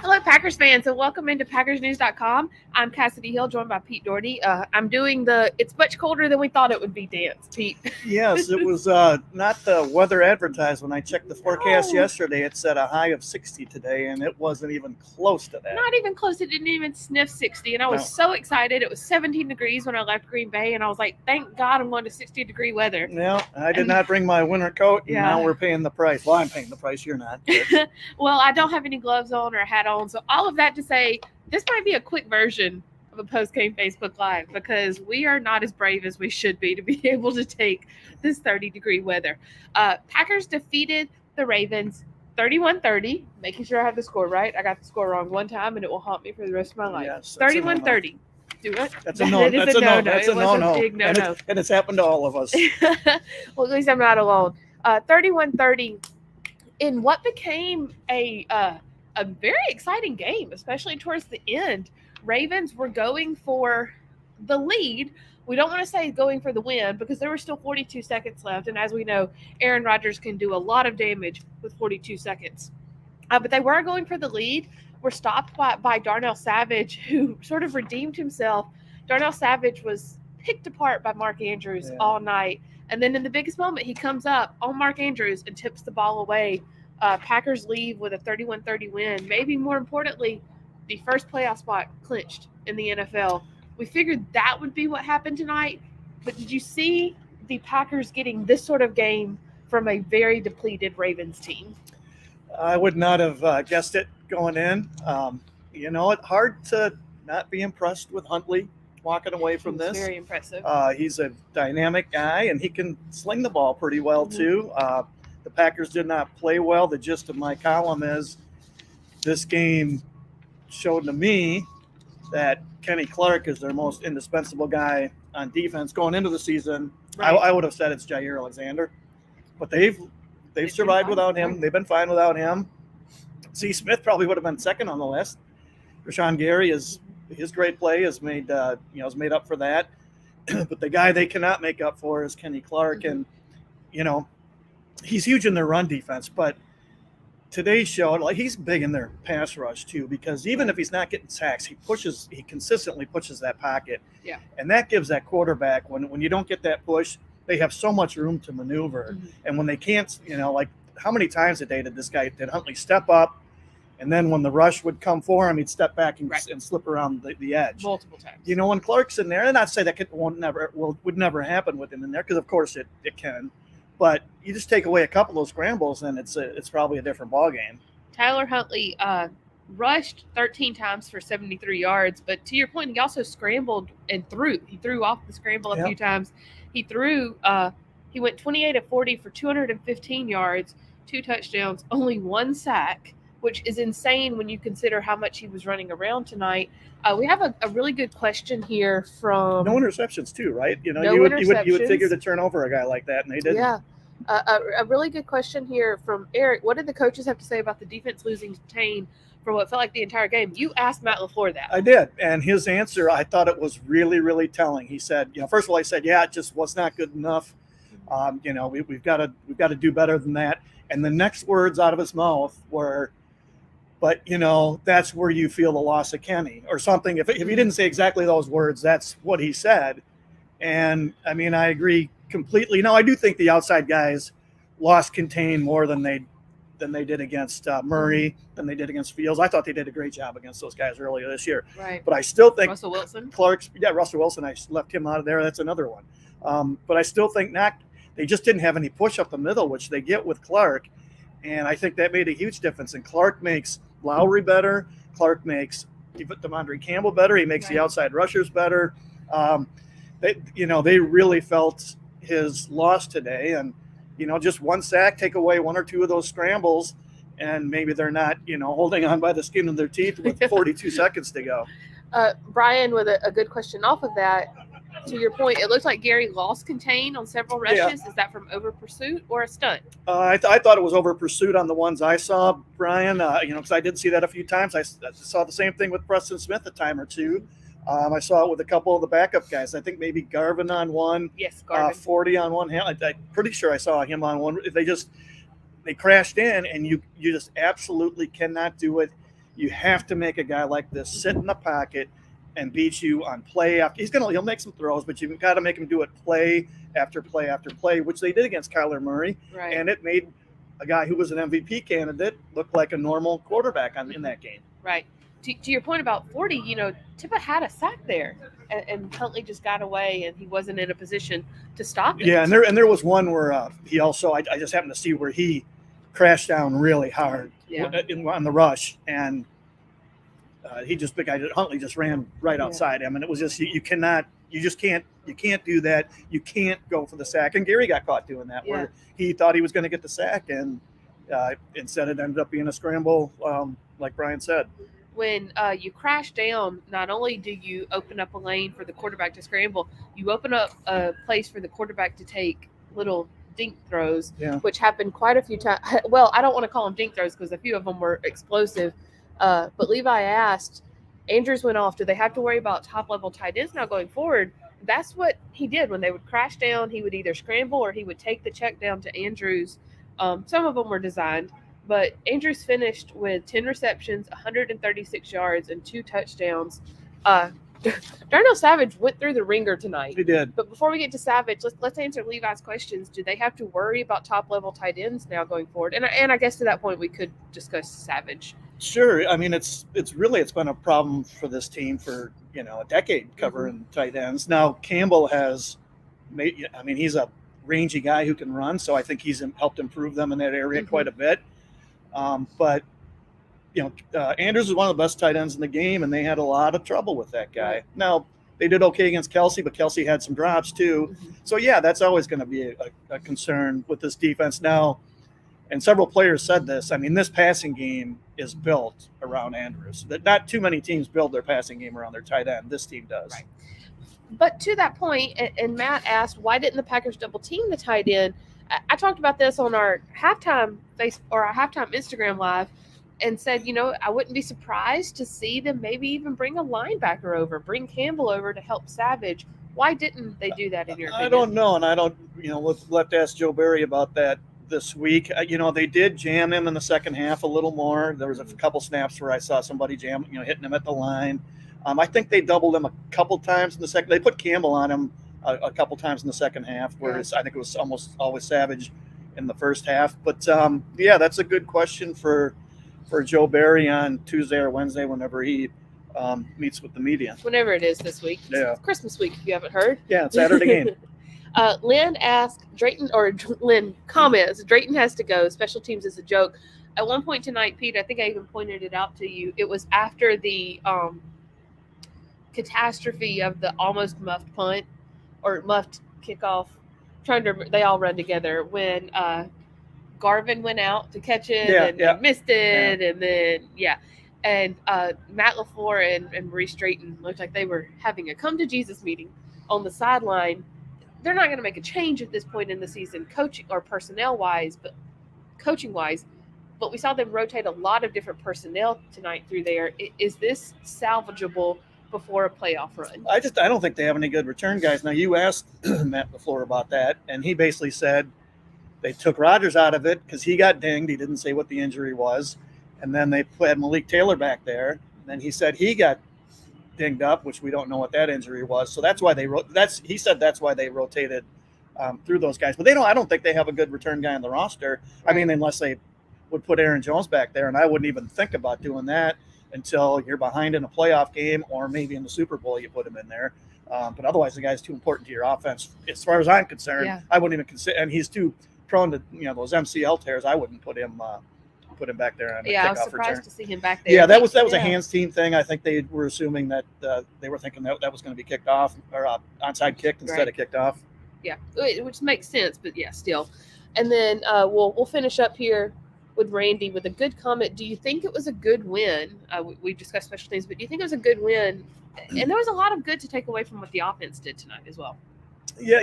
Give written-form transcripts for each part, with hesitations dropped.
Hello, Packers fans, and welcome into PackersNews.com. I'm Kassidy Hill, joined by Pete Dougherty. I'm doing the "It's much colder than we thought it would be" dance, Pete. Yes, it was not the weather advertised. When I checked the forecast No, yesterday, it said a high of 60 today, and it wasn't even close to that. not even close. It didn't even sniff 60, and I was No, so excited. It was 17 degrees when I left Green Bay, and I was like, "Thank God, I'm going to 60-degree weather." no, I did And not bring my winter coat, and now yeah, we're paying the price. Well, I'm paying the price. You're not. But well, I don't have any gloves on or a hat on, so all of that to say, this might be a quick version of a post-game Facebook Live because we are not as brave as we should be to be able to take this 30-degree weather. Packers defeated the Ravens 31-30, making sure I have the score right. I got the score wrong one time, and it will haunt me for the rest of my life. yes, that's a no-no. 31-30. Do it. That's a no. It is That's a a no. no-no. That's It a was no-no. a big And no-no. it's happened to all of us. Well, at least I'm not alone. 31-30 in what became a very exciting game, especially towards the end. Ravens were going for the lead. We don't want to say going for the win because there were still 42 seconds left, and as we know, Aaron Rodgers can do a lot of damage with 42 seconds. But they were going for the lead. Were stopped by Darnell Savage, who sort of redeemed himself. Darnell Savage was picked apart by Mark Andrews Yeah. all night. And then in the biggest moment, he comes up on Mark Andrews and tips the ball away. Packers leave with a 31-30 win. Maybe more importantly, the first playoff spot clinched in the NFL. We figured that would be what happened tonight. But did you see the Packers getting this sort of game from a very depleted Ravens team? I would not have guessed it going in. It's hard to not be impressed with Huntley walking away It from was this. very impressive. He's a dynamic guy, and he can sling the ball pretty well Mhm. too. The Packers did not play well. The gist of my column is this game showed to me that Kenny Clark is their most indispensable guy on defense going into the season. Right. I would have said it's Jair Alexander, but they've been survived fine. without him. Right. They've been fine without him. C. Smith probably would have been second on the list. Rashawn Gary is his great play has made has made up for that. But the guy they cannot make up for is Kenny Clark, and you know he's huge in their run defense. But today's show, like he's big in their pass rush too, because even if he's not getting sacks, he consistently pushes that pocket, Yeah. and that gives that quarterback when you don't get that push, they have so much room to maneuver, Mhm. and when they can't, like how many times a day did Huntley step up? And then when the rush would come for him, he'd step back and, Right. and slip around the edge. Multiple times. When Clark's in there, and not say that would never happen with him in there, because of course it can, but you just take away a couple of those scrambles, and it's probably a different ball game. Tyler Huntley rushed 13 times for 73 yards, but to your point, he also scrambled and threw. He threw off the scramble a Yep. few times. He threw. He went 28 of 40 for 215 yards, 2 touchdowns, only one sack, which is insane when you consider how much he was running around tonight. We have a really good question here from No interceptions too, right? No you would interceptions. figure to turn over a guy like that, and they didn't. Yeah. A really good question here from Eric. What did the coaches have to say about the defense losing Tane for what felt like the entire game? You asked Matt LaFleur that. I did, and his answer, I thought it was really, really telling. He said, first of all, he said, yeah, it just was not good enough. We've got to do better than that. And the next words out of his mouth were, but that's where you feel the loss of Kenny or something. If he didn't say exactly those words, that's what he said. And I mean, I agree completely. Now, I do think the outside guys lost contain more than they did against Murray, than they did against Fields. I thought they did a great job against those guys earlier this year. Right. But I still think Russell Wilson. Russell Wilson, I left him out of there. That's another one. But I still think they just didn't have any push up the middle, which they get with Clark. And I think that made a huge difference. And Clark makes Lowry better. Clark makes DeMondre Campbell better. He makes the outside rushers better. They really felt his loss today. And, just one sack, take away one or two of those scrambles, and maybe they're not, holding on by the skin of their teeth with 42 seconds to go. Brian with a good question off of that. To your point, it looks like Gary lost contain on several rushes. Yeah. Is that from over pursuit or a stunt? I thought it was over pursuit on the ones I saw, Brian, because I did see that a few times. I saw the same thing with Preston Smith a time or two. I saw it with a couple of the backup guys. I think maybe Garvin on one. Yes, Garvin. 40 on one. I'm pretty sure I saw him on one. They crashed in, and you just absolutely cannot do it. You have to make a guy like this sit in the pocket and beat you on play after. He'll make some throws, but you've got to make him do it play after play after play, which they did against Kyler Murray, Right. and it made a guy who was an MVP candidate look like a normal quarterback in that game. Right. To your point about 40, Tippa had a sack there, and Huntley just got away, and he wasn't in a position to stop it. Yeah, and there was one where he also I just happened to see where he crashed down really hard on the rush, and Huntley just ran right outside him, and it was just you can't do that. You can't go for the sack, and Gary got caught doing that where he thought he was going to get the sack, and instead it ended up being a scramble, like Brian said. When you crash down, not only do you open up a lane for the quarterback to scramble, you open up a place for the quarterback to take little dink throws, which happened quite a few times. Well, I don't want to call them dink throws because a few of them were explosive. But Levi asked, Andrews went off, do they have to worry about top-level tight ends now going forward? That's what he did. When they would crash down, he would either scramble or he would take the check down to Andrews. Some of them were designed. But Andrews finished with 10 receptions, 136 yards, and 2 touchdowns. Darnell Savage went through the ringer tonight. He did. But before we get to Savage, let's answer Levi's questions. Do they have to worry about top-level tight ends now going forward? And I guess to that point we could discuss Savage. Sure. I mean, it's been a problem for this team for a decade covering tight ends. Now Campbell has made. I mean, he's a rangy guy who can run, so I think he's helped improve them in that area quite a bit. But Andrews is one of the best tight ends in the game, and they had a lot of trouble with that guy. Right. Now, they did okay against Kelsey, but Kelsey had some drops too. So, that's always going to be a concern with this defense now. And several players said this. I mean, this passing game is built around Andrews. Not too many teams build their passing game around their tight end. This team does. Right. But to that point, and Matt asked, why didn't the Packers double team the tight end? I talked about this on our halftime Instagram Live and said, I wouldn't be surprised to see them maybe even bring a linebacker over, bring Campbell over to help Savage. Why didn't they do that in your opinion? I don't know, and I don't, we'll have to ask Joe Barry about that this week. They did jam him in the second half a little more. There was a couple snaps where I saw somebody hitting him at the line. I think they doubled him a couple times in the second. They put Campbell on him a couple times in the second half, whereas I think it was almost always Savage in the first half. But that's a good question for Joe Barry on Tuesday or Wednesday whenever he meets with the media. Whenever it is this week. Yeah. It's Christmas week, if you haven't heard. Yeah, it's Saturday game. Lynn asked Lynn comments, Drayton has to go. Special teams is a joke. At one point tonight, Pete, I think I even pointed it out to you. It was after the catastrophe of the almost muffed punt or muffed kickoff. They all run together when Garvin went out to catch it and missed it, and then and Matt LaFleur and Maurice Drayton looked like they were having a come to Jesus meeting on the sideline. They're not going to make a change at this point in the season, coaching or personnel wise, but coaching wise. But we saw them rotate a lot of different personnel tonight through there. Is this salvageable before a playoff run? I don't think they have any good return guys. Now, you asked Matt LaFleur about that, and he basically said they took Rodgers out of it because he got dinged. He didn't say what the injury was. And then they had Malik Taylor back there. And then he said he got dinged up, which we don't know what that injury was. So that's why he said that's why they rotated through those guys. But I don't think they have a good return guy on the roster. Right. I mean, unless they would put Aaron Jones back there, and I wouldn't even think about doing that until you're behind in a playoff game or maybe in the Super Bowl you put him in there. But otherwise, the guy's too important to your offense. As far as I'm concerned, I wouldn't even consider, and he's too prone to those MCL tears. I wouldn't put him back there on a kickoff I was surprised return. To see him back there. Yeah, that was a hands team thing. I think they were assuming that they were thinking that was going to be kicked off or onside kicked instead of kicked off. Yeah, which makes sense, but still. And then we'll finish up here with Randy with a good comment. Do you think it was a good win? We discussed special teams, but do you think it was a good win? And there was a lot of good to take away from what the offense did tonight as well. Yeah,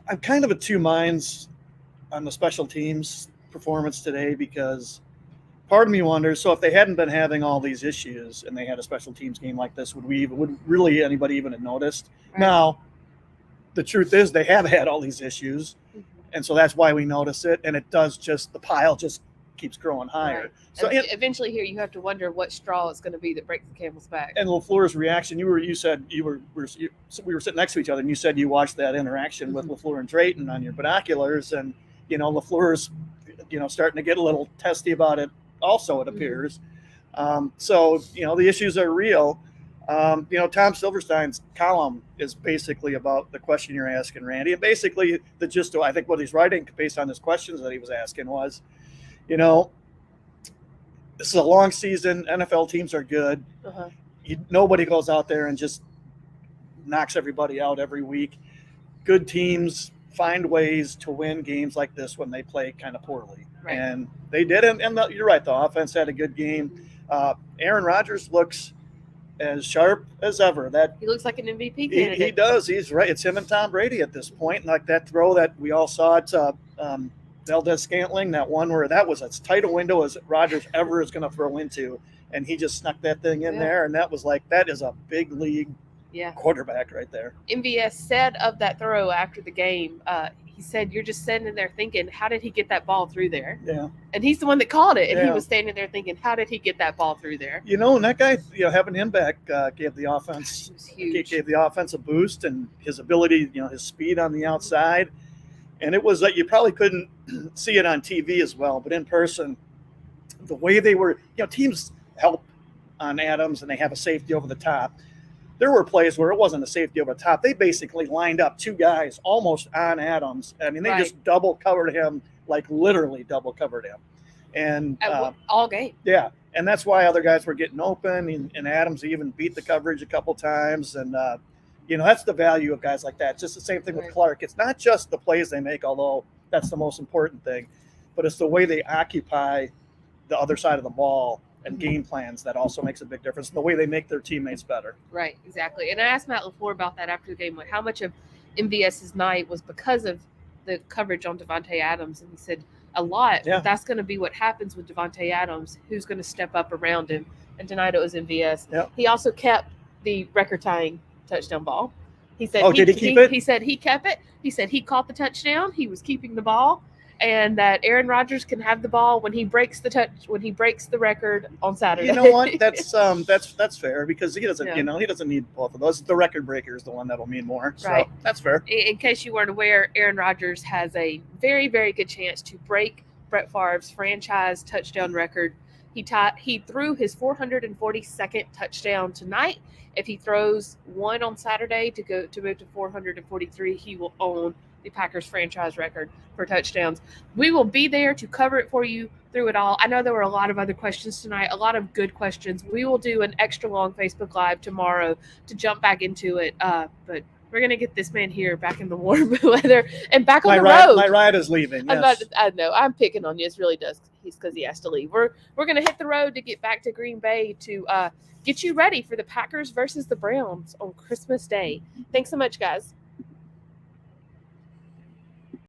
I'm kind of of two minds on the special teams performance today, because part of me wonders, so if they hadn't been having all these issues and they had a special teams game like this, would really anybody even have noticed? Right. Now, the truth is they have had all these issues, and so that's why we notice it, and it does the pile just keeps growing higher. Right. So And eventually here you have to wonder what straw it's going to be that breaks the camel's back. and LaFleur's reaction, we were sitting next to each other, and you said you watched that interaction with LaFleur and Drayton on your binoculars, and LaFleur's starting to get a little testy about it. Also, it appears. So the issues are real. Tom Silverstein's column is basically about the question you're asking, Randy, and basically the gist of I think what he's writing based on his questions that he was asking was, this is a long season. NFL teams are good. Nobody goes out there and just knocks everybody out every week. Good teams find ways to win games like this when they play kind of poorly. Right. And they did. And you're right. The offense had a good game. Aaron Rodgers looks as sharp as ever. He looks like an MVP candidate. He does. He's right. It's him and Tom Brady at this point. Like that throw that we all saw at Valdez-Scantling, that one where that was as tight a window as Rodgers ever is going to throw into, and he just snuck that thing in there, and that is a big league quarterback right there. MVS said of that throw after the game, he said, "You're just sitting there thinking, how did he get that ball through there?" Yeah. And he's the one that called it, and he was standing there thinking, how did he get that ball through there? And that guy, having him back gave the offense gave the offense a boost, and his ability, his speed on the outside. And it was that you probably couldn't see it on TV as well, but in person, the way they were, teams help on Adams and they have a safety over the top. There were plays where it wasn't a safety over the top. They basically lined up two guys almost on Adams. I mean, they just double covered him, like literally double covered him. And all game. Yeah. And that's why other guys were getting open, and Adams even beat the coverage a couple times. And, that's the value of guys like that. It's just the same thing with Clark. It's not just the plays they make, although that's the most important thing, but it's the way they occupy the other side of the ball and game plans that also makes a big difference. The way they make their teammates better. Right, exactly. And I asked Matt LaFleur about that after the game, like how much of MVS's night was because of the coverage on Devontae Adams, and he said a lot. Yeah. But that's going to be what happens with Devontae Adams. Who's going to step up around him? And tonight it was MVS. Yep. He also kept the record-tying touchdown ball. He said, did he keep it? He said he kept it. He said he caught the touchdown. He was keeping the ball, and that Aaron Rodgers can have the ball when he breaks the record on Saturday. You know what? That's fair, because he doesn't, he doesn't need both of those. The record breaker is the one that'll mean more. So right. That's fair. In case you weren't aware, Aaron Rodgers has a very, very good chance to break Brett Favre's franchise touchdown record. He threw his 442nd touchdown tonight. If he throws one on Saturday to move to 443, he will own the Packers franchise record for touchdowns. We will be there to cover it for you through it all. I know there were a lot of other questions tonight, a lot of good questions. We will do an extra long Facebook Live tomorrow to jump back into it. But we're going to get this man here back in the warm weather and back on the road. My ride is leaving. Yes. I know. I'm picking on you. It really does. He's because he has to leave. We're going to hit the road to get back to Green Bay to get you ready for the Packers versus the Browns on Christmas Day. Thanks so much, guys.